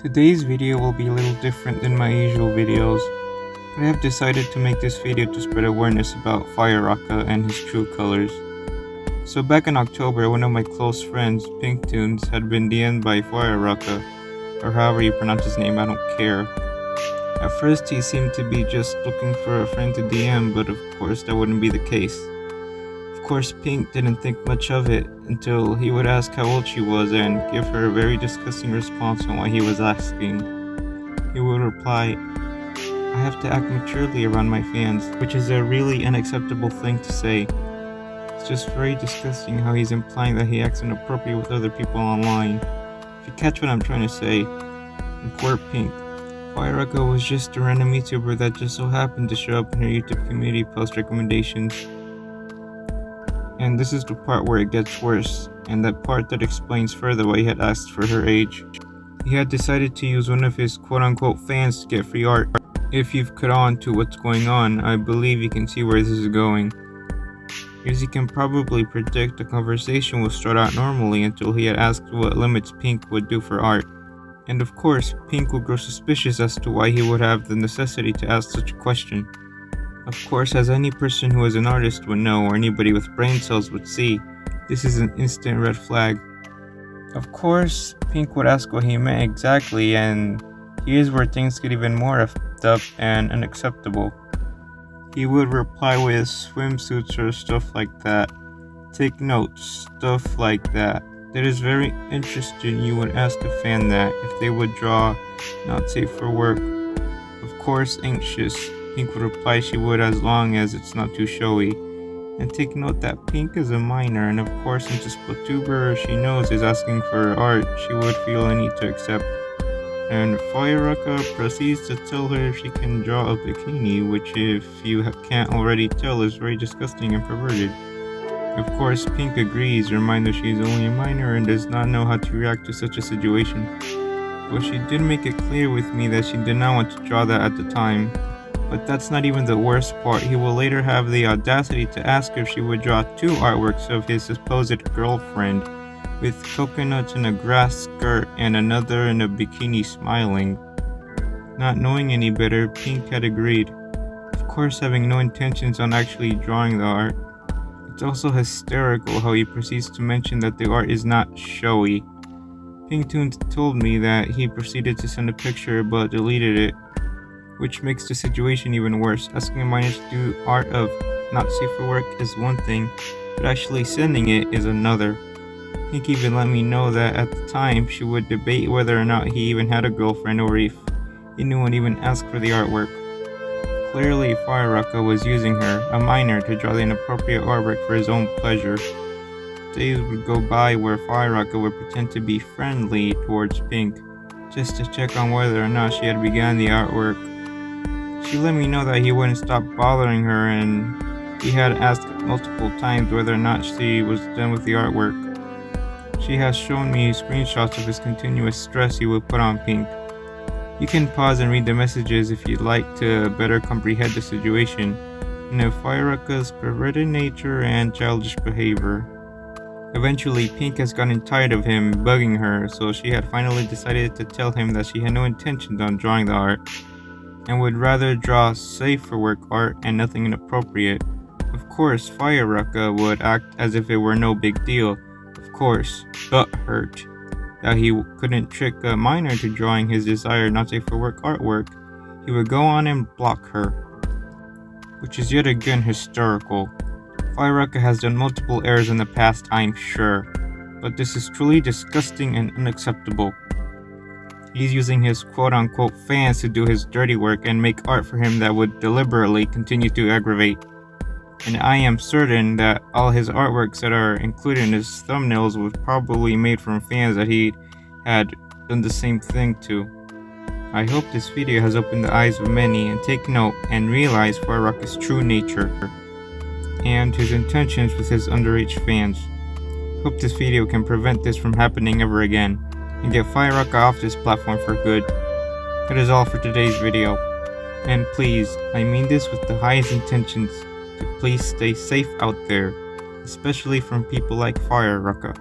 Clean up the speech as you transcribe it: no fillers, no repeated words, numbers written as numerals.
Today's video will be a little different than my usual videos, but I have decided to make this video to spread awareness about Fireroka and his true colors. So back in October, one of my close friends, Pinktoons, had been DM'd by Fireroka, or however you pronounce his name, I don't care. At first he seemed to be just looking for a friend to DM, but of course that wouldn't be the case. Of course Pink didn't think much of it until he would ask how old she was and give her a very disgusting response on what he was asking. He would reply, "I have to act maturely around my fans," which is a really unacceptable thing to say. It's just very disgusting how he's implying that he acts inappropriate with other people online. If you catch what I'm trying to say. And poor Pink. Fireroka was just a random YouTuber that just so happened to show up in her YouTube community post recommendations. And this is the part where it gets worse, and that part that explains further why he had asked for her age. He had decided to use one of his quote-unquote fans to get free art. If you've caught on to what's going on, I believe you can see where this is going. As you can probably predict, the conversation will start out normally until he had asked what limits Pink would do for art. And of course, Pink would grow suspicious as to why he would have the necessity to ask such a question. Of course, as any person who is an artist would know, or anybody with brain cells would see, this is an instant red flag. Of course, Pink would ask what he meant exactly, and here's where things get even more effed up and unacceptable. He would reply with swimsuits or stuff like that. Take notes, stuff like that. That is very interesting. You would ask a fan that if they would draw not safe for work. Of course, anxious. Pink would reply she would as long as it's not too showy. And take note that Pink is a minor, and of course since a Splatuber she knows is asking for art, she would feel a need to accept. And Fireroka proceeds to tell her if she can draw a bikini, which if you can't already tell is very disgusting and perverted. Of course Pink agrees, reminder she is only a minor and does not know how to react to such a situation. But she did make it clear with me that she did not want to draw that at the time. But that's not even the worst part. He will later have the audacity to ask her if she would draw two artworks of his supposed girlfriend, with coconuts in a grass skirt and another in a bikini smiling. Not knowing any better, Pink had agreed, of course having no intentions on actually drawing the art. It's also hysterical how he proceeds to mention that the art is not showy. Pinktoons told me that he proceeded to send a picture but deleted it, which makes the situation even worse. Asking a minor to do art of not safe for work is one thing, but actually sending it is another. Pink even let me know that at the time she would debate whether or not he even had a girlfriend or if anyone even asked for the artwork. Clearly Fireroka was using her, a minor, to draw the inappropriate artwork for his own pleasure. Days would go by where Fireroka would pretend to be friendly towards Pink, just to check on whether or not she had begun the artwork. She let me know that he wouldn't stop bothering her, and he had asked multiple times whether or not she was done with the artwork. She has shown me screenshots of his continuous stress he would put on Pink. You can pause and read the messages if you'd like to better comprehend the situation, and of Fireroka's perverted nature and childish behavior. Eventually, Pink has gotten tired of him bugging her, so she had finally decided to tell him that she had no intentions on drawing the art, and would rather draw safe for work art and nothing inappropriate. Of course, Fireroka would act as if it were no big deal, of course, but hurt that he couldn't trick a minor to drawing his desired not safe for work artwork. He would go on and block her, which is yet again hysterical. Fireroka has done multiple errors in the past, I'm sure, but this is truly disgusting and unacceptable. He's using his quote-unquote fans to do his dirty work and make art for him that would deliberately continue to aggravate. And I am certain that all his artworks that are included in his thumbnails was probably made from fans that he had done the same thing to. I hope this video has opened the eyes of many and take note and realize Fireroka's true nature and his intentions with his underage fans. Hope this video can prevent this from happening ever again and get Fireroka off this platform for good. That is all for today's video. And please, I mean this with the highest intentions, to please stay safe out there, especially from people like Fireroka.